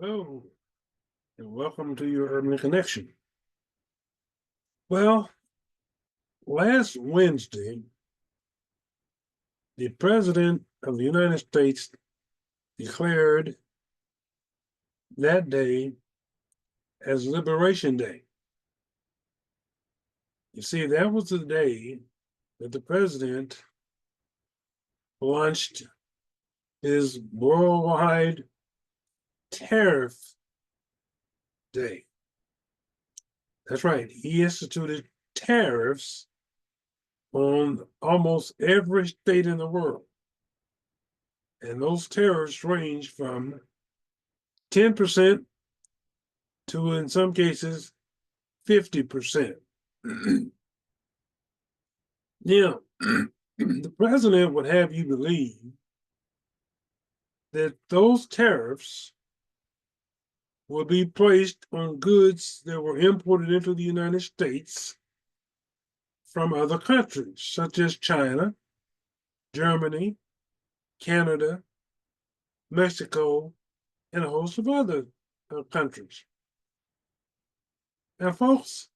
Hello, and welcome to your Urban Connection. Well, last Wednesday, the President of the United States declared that day as Liberation Day. You see, that was the day that the President launched his worldwide tariff day. That's right, he instituted tariffs on almost every state in the world. And those tariffs range from 10% to, in some cases, 50%. Now, the president would have you believe that those tariffs will be placed on goods that were imported into the United States from other countries, such as China, Germany, Canada, Mexico, and a host of other countries. Now, folks,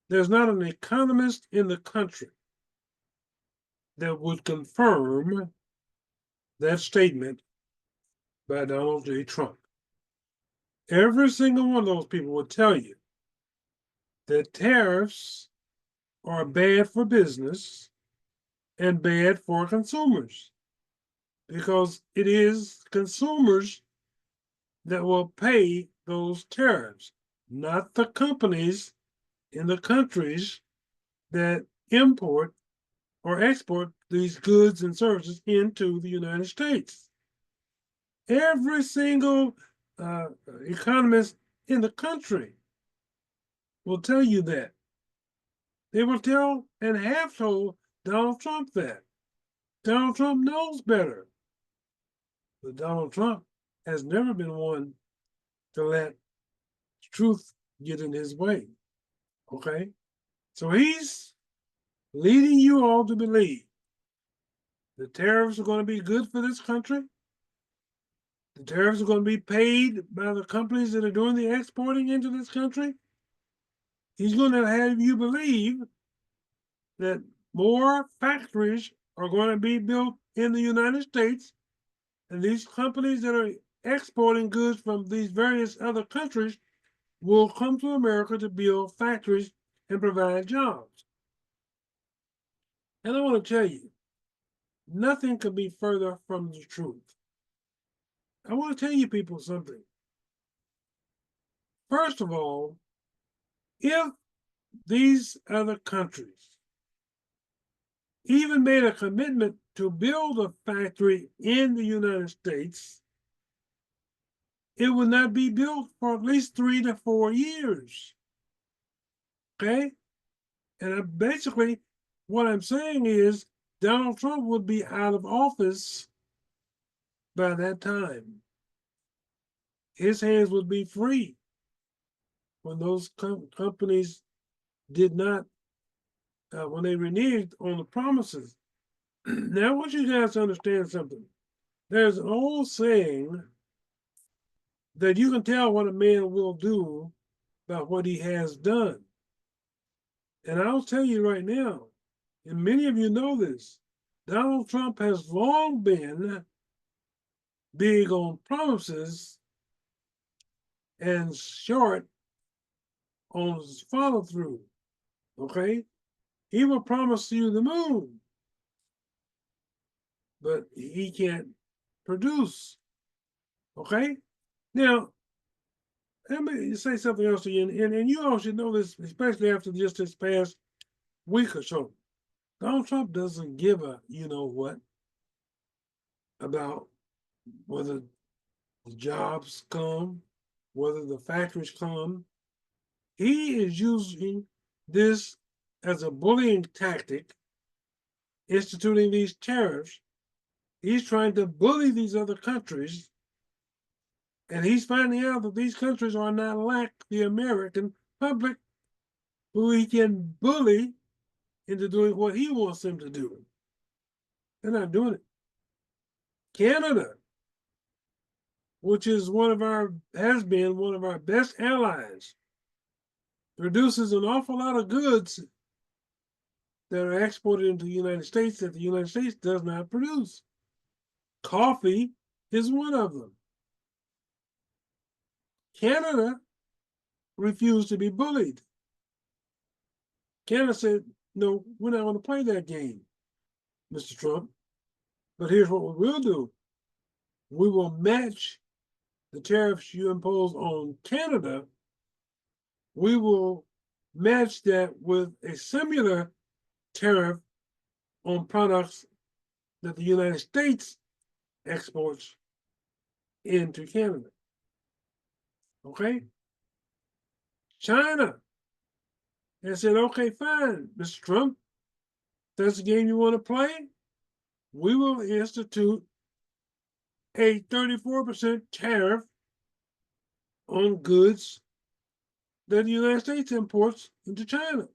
there's not an economist in the country that would confirm that statement by Donald J. Trump. Every single one of those people will tell you that tariffs are bad for business and bad for consumers because it is consumers that will pay those tariffs, not the companies in the countries that import or export these goods and services into the United States. Every single economist in the country will tell you that. They will tell and have told Donald Trump that. Donald Trump knows better. But Donald Trump has never been one to let truth get in his way. Okay? So he's leading you all to believe the tariffs are going to be good for this country. The tariffs are going to be paid by the companies that are doing the exporting into this country. He's going to have you believe that more factories are going to be built in the United States, and these companies that are exporting goods from these various other countries will come to America to build factories and provide jobs. And I want to tell you, nothing could be further from the truth. I want to tell you people something. First of all, if these other countries even made a commitment to build a factory in the United States, it would not be built for at least 3 to 4 years. Okay? And basically, what I'm saying is Donald Trump would be out of office by that time. His hands would be free when those companies did not, when they reneged on the promises. Now, I want you guys to understand something. There's an old saying that you can tell what a man will do by what he has done. And I'll tell you right now, and many of you know this, Donald Trump has long been big on promises and short on his follow through. Okay? He will promise you the moon, but he can't produce. Okay? Now, let me say something else to you, and you all should know this, especially after just this past week or so. Donald Trump doesn't give a you know what about whether the jobs come, whether the factories come. He is using this as a bullying tactic, instituting these tariffs. He's trying to bully these other countries, and he's finding out that these countries are not like the American public, who he can bully into doing what he wants them to do. They're not doing it. Canada which has been one of our best allies, produces an awful lot of goods that are exported into the United States that the United States does not produce. Coffee is one of them. Canada refused to be bullied. Canada said, no, we're not going to play that game, Mr. Trump. But here's what we will do. We will match the tariffs you impose on Canada. We will match that with a similar tariff on products that the United States exports into Canada. Okay? China has said, okay, fine, Mr. Trump, if that's the game you want to play, we will institute a 34% tariff on goods that the United States imports into China.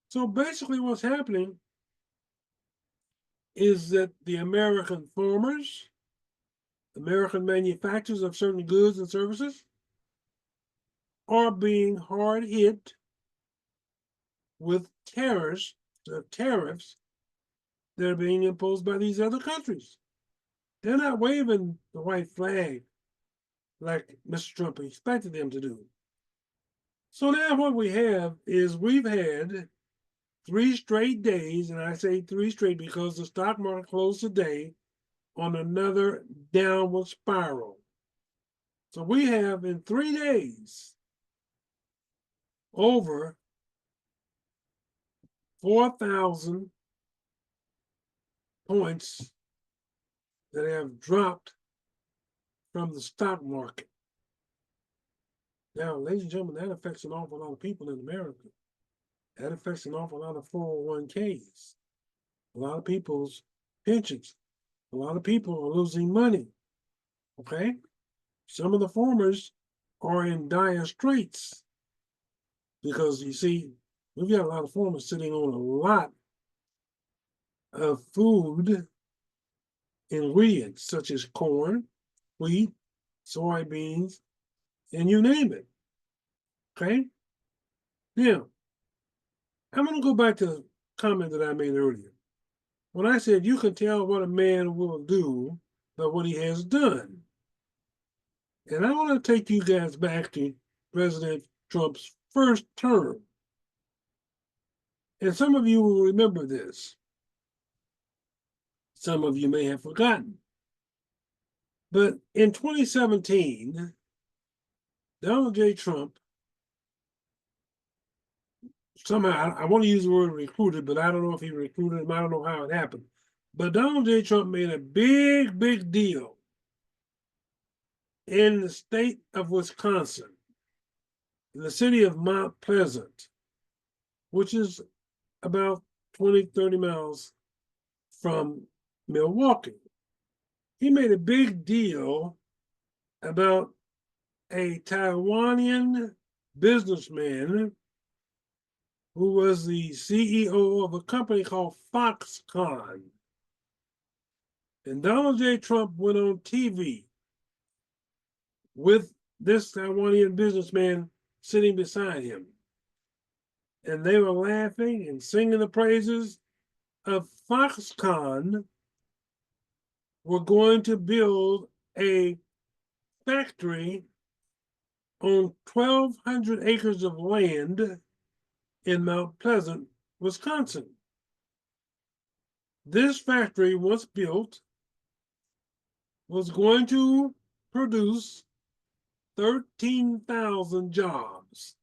So basically what's happening is that the American farmers, American manufacturers of certain goods and services are being hard hit with tariffs that are being imposed by these other countries. They're not waving the white flag like Mr. Trump expected them to do. So now what we have is we've had 3 straight days, and I say 3 straight because the stock market closed today on another downward spiral. So we have in 3 days over 4,000 points that have dropped from the stock market. Now, ladies and gentlemen, that affects an awful lot of people in America. That affects an awful lot of 401ks, a lot of people's pensions. A lot of people are losing money. Okay? Some of the farmers are in dire straits because you see, we've got a lot of farmers sitting on a lot of food ingredients such as corn, wheat, soybeans, and you name it. Okay? Now, I'm going to go back to the comment that I made earlier. When I said you can tell what a man will do by what he has done. And I want to take you guys back to President Trump's first term. And some of you will remember this. Some of you may have forgotten. But in 2017, Donald J. Trump, somehow, I want to use the word recruited, but I don't know if he recruited him. I don't know how it happened. But Donald J. Trump made a big, big deal in the state of Wisconsin, in the city of Mount Pleasant, which is about 20, 30 miles from Milwaukee. He made a big deal about a Taiwanian businessman who was the CEO of a company called Foxconn. And Donald J. Trump went on TV with this Taiwanian businessman sitting beside him. And they were laughing and singing the praises of Foxconn. Were going to build a factory on 1,200 acres of land in Mount Pleasant, Wisconsin. This factory, once built, was going to produce 13,000 jobs.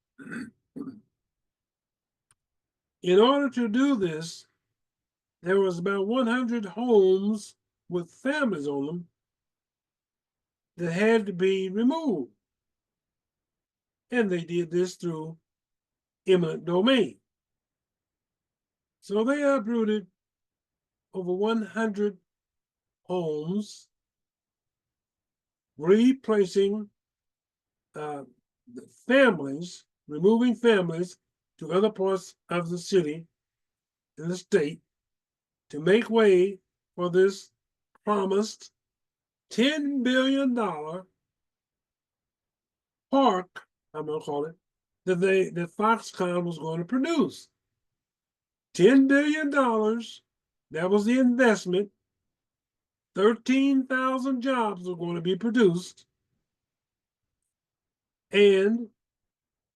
In order to do this, there was about 100 homes with families on them that had to be removed. And they did this through eminent domain. So they uprooted over 100 homes, replacing families, removing families to other parts of the city and the state to make way for this promised $10 billion park, I'm going to call it, that Foxconn was going to produce. $10 billion, that was the investment. 13,000 jobs are going to be produced. And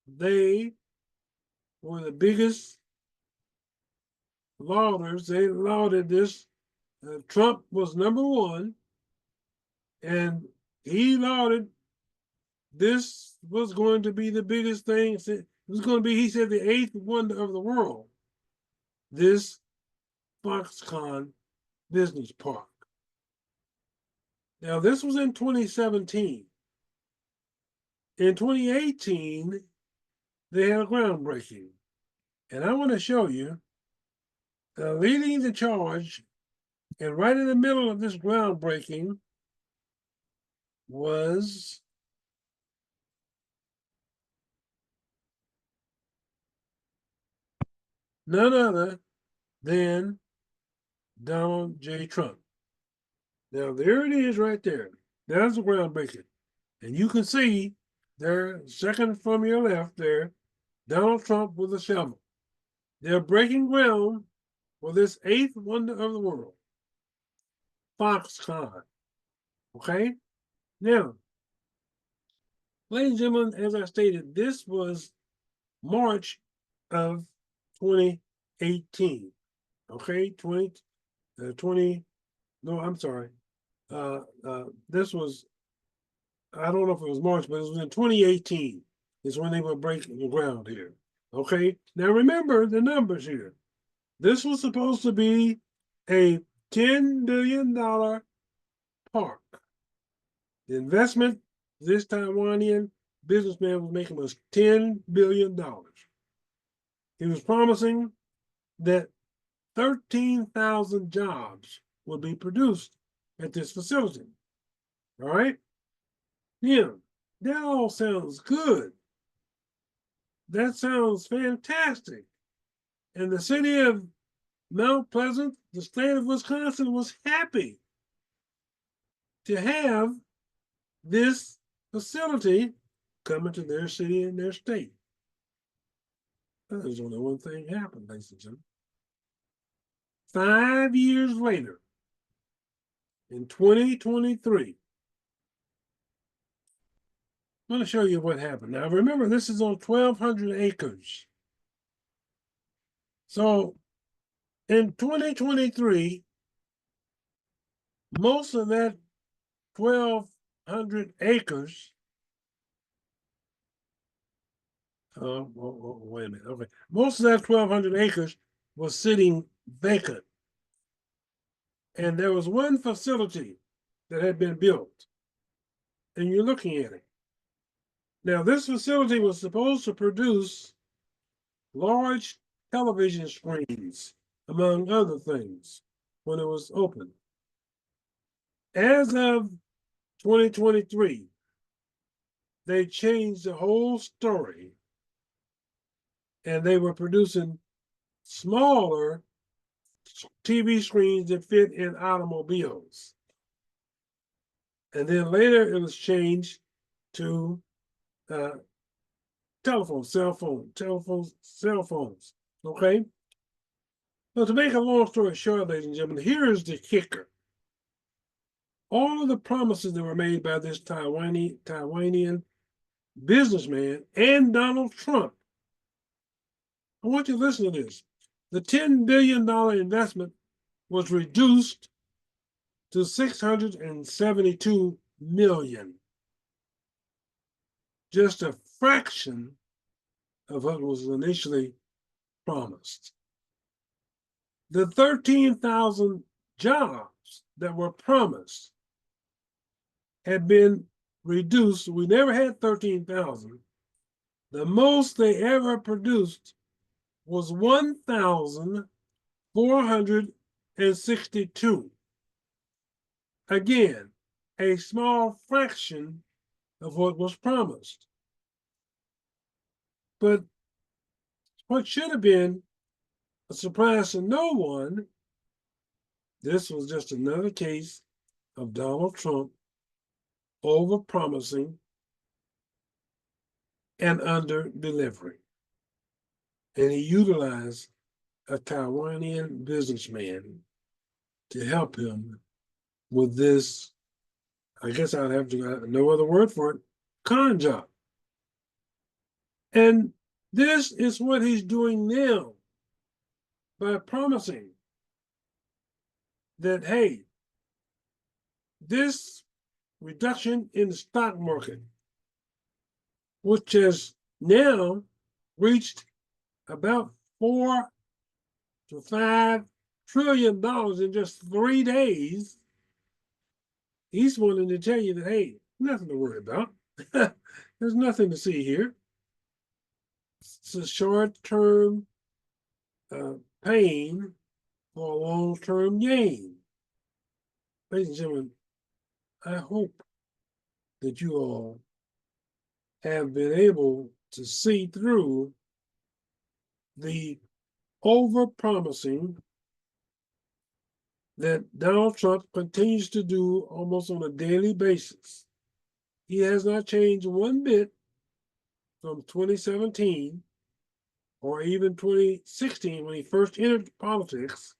they were the biggest lauders. They lauded this. Trump was number one, and he lauded this was going to be the biggest thing. It was going to be, he said, the eighth wonder of the world. This Foxconn business park. Now, this was in 2017. In 2018, they had a groundbreaking. And I want to show you, leading the charge, and right in the middle of this groundbreaking was none other than Donald J. Trump. Now, there it is right there. There's the groundbreaking. And you can see there, second from your left there, Donald Trump with a shovel. They're breaking ground for this eighth wonder of the world, Foxconn. Okay? Now, ladies and gentlemen, as I stated, this was March of 2018. Okay? 20, no, I'm sorry. This was, I don't know if it was March, but it was in 2018 is when they were breaking the ground here. Okay? Now remember the numbers here. This was supposed to be a $10 billion park. The investment this Taiwanian businessman was making was $10 billion. He was promising that 13,000 jobs would be produced at this facility. All right? Yeah, that all sounds good. That sounds fantastic. And the city of Mount Pleasant, the state of Wisconsin, was happy to have this facility coming to their city and their state. But there's only one thing happened, ladies and gentlemen. 5 years later, in 2023, I'm going to show you what happened. Now, remember, this is on 1,200 acres. So, in 2023, most of that 1,200 acres, wait a minute, okay. Most of that 1,200 acres was sitting vacant. And there was one facility that had been built. And you're looking at it. Now, this facility was supposed to produce large television screens, among other things, when it was open. As of 2023, they changed the whole story, and they were producing smaller TV screens that fit in automobiles. And then later it was changed to cell phones. Okay? So to make a long story short, ladies and gentlemen, here is the kicker. All of the promises that were made by this Taiwanian businessman and Donald Trump. I want you to listen to this. The $10 billion investment was reduced to $672 million. Just a fraction of what was initially promised. The 13,000 jobs that were promised had been reduced. We never had 13,000. The most they ever produced was 1,462. Again, a small fraction of what was promised. But what should have been a surprise to no one, this was just another case of Donald Trump over-promising, and under-delivering. And he utilized a Taiwanian businessman to help him with this, I guess I'd have to, no other word for it, con job. And this is what he's doing now by promising that, hey, this reduction in the stock market, which has now reached about $4 to $5 trillion in just 3 days, he's wanting to tell you that, hey, nothing to worry about. There's nothing to see here. It's a short-term pain for a long-term gain. Ladies and gentlemen, I hope that you all have been able to see through the over-promising that Donald Trump continues to do almost on a daily basis. He has not changed one bit from 2017 or even 2016 when he first entered politics.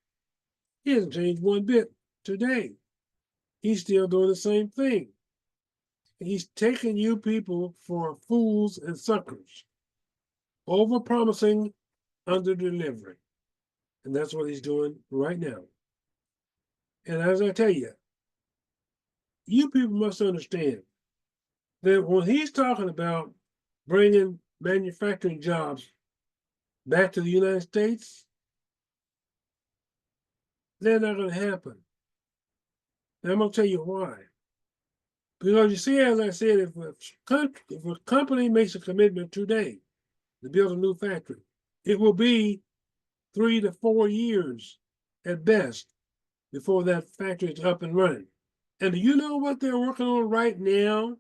He hasn't changed one bit today. He's still doing the same thing. He's taking you people for fools and suckers, over-promising, under-delivering. And that's what he's doing right now. And as I tell you, you people must understand that when he's talking about bringing manufacturing jobs back to the United States, they're not going to happen. And I'm going to tell you why. Because you see, as I said, if a company makes a commitment today to build a new factory, it will be 3 to 4 years at best before that factory is up and running. And do you know what they're working on right now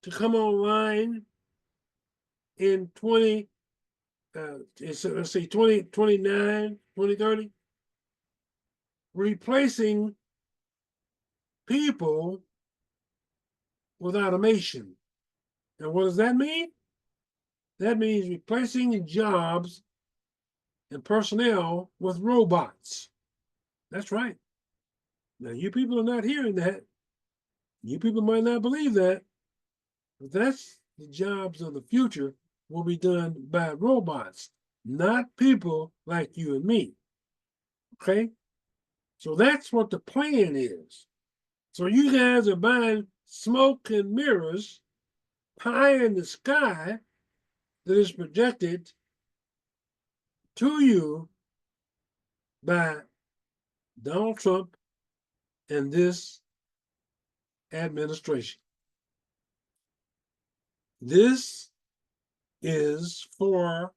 to come online in 2029, 2030? Replacing people with automation. And what does that mean? That means replacing jobs and personnel with robots. That's right. Now, you people are not hearing that. You people might not believe that, but that's the jobs of the future will be done by robots, not people like you and me. Okay? So that's what the plan is. So you guys are buying smoke and mirrors, pie in the sky that is projected to you by Donald Trump and this administration. This is for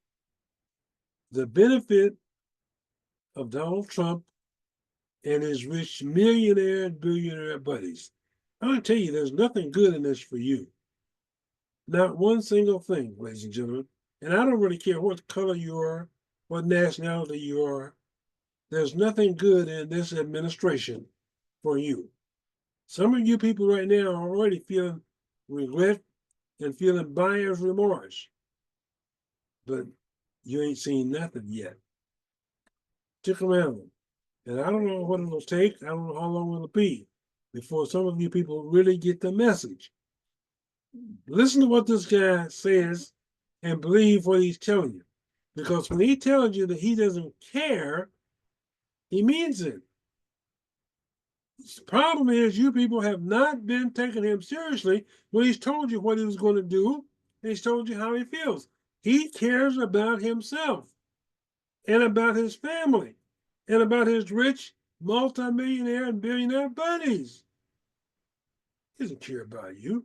the benefit of Donald Trump and his rich millionaire and billionaire buddies. I'm going to tell you, there's nothing good in this for you. Not one single thing, ladies and gentlemen. And I don't really care what color you are, what nationality you are. There's nothing good in this administration for you. Some of you people right now are already feeling regret and feeling buyer's remorse. But you ain't seen nothing yet. Stick around. And I don't know what it'll take. I don't know how long it'll be before some of you people really get the message. Listen to what this guy says and believe what he's telling you. Because when he tells you that he doesn't care, he means it. The problem is you people have not been taking him seriously when he's told you what he was going to do, and he's told you how he feels. He cares about himself and about his family and about his rich multimillionaire and billionaire buddies. He doesn't care about you.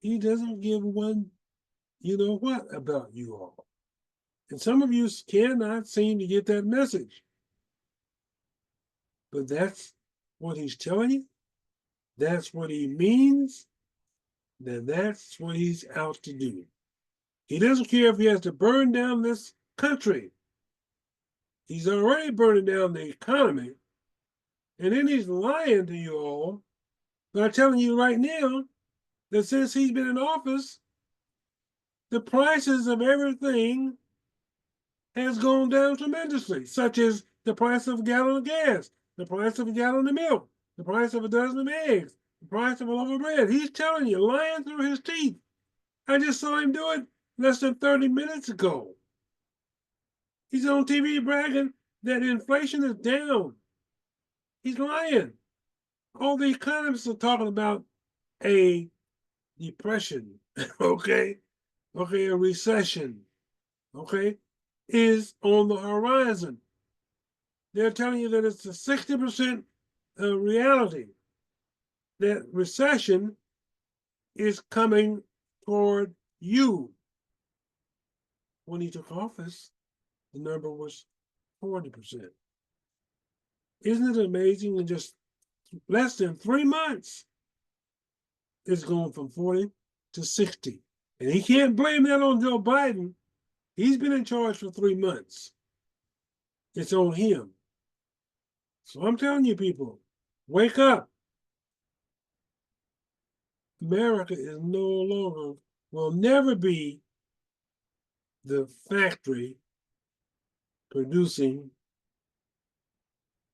He doesn't give one, you know what, about you all. And some of you cannot seem to get that message. But that's what he's telling you. That's what he means. Then that's what he's out to do. He doesn't care if he has to burn down this country. He's already burning down the economy. And then he's lying to you all But I'm telling you right now that since he's been in office, the prices of everything has gone down tremendously, such as the price of a gallon of gas, the price of a gallon of milk, the price of a dozen of eggs, the price of a loaf of bread. He's telling you, lying through his teeth. I just saw him do it less than 30 minutes ago. He's on TV bragging that inflation is down. He's lying. All the economists are talking about a depression, okay? Okay, a recession, okay, is on the horizon. They're telling you that it's a 60% reality that recession is coming toward you. When he took office, the number was 40%. Isn't it amazing? In just less than 3 months, it's going from 40 to 60. And he can't blame that on Joe Biden. He's been in charge for 3 months. It's on him. So I'm telling you, people, wake up. America is no longer, will never be the factory producing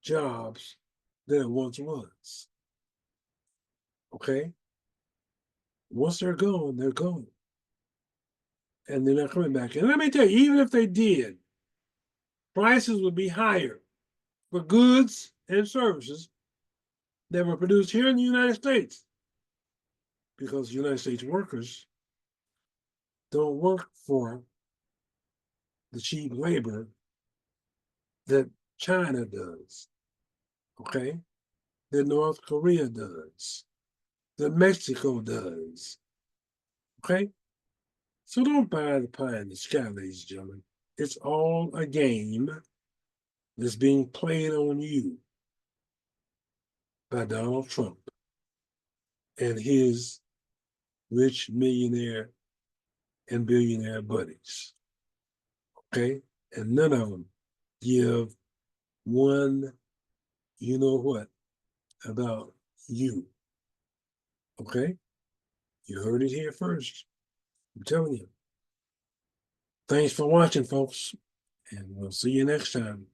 jobs that it once was. Okay? Once they're gone, they're gone. And they're not coming back. And let me tell you, even if they did, prices would be higher for goods and services that were produced here in the United States, because United States workers don't work for the cheap labor that China does, okay? That North Korea does, that Mexico does, okay? So don't buy the pie in the sky, ladies and gentlemen. It's all a game that's being played on you by Donald Trump and his rich millionaire and billionaire buddies, okay? And none of them give one, you know what, about you, okay? You heard it here first. I'm telling you. Thanks for watching, folks, and we'll see you next time.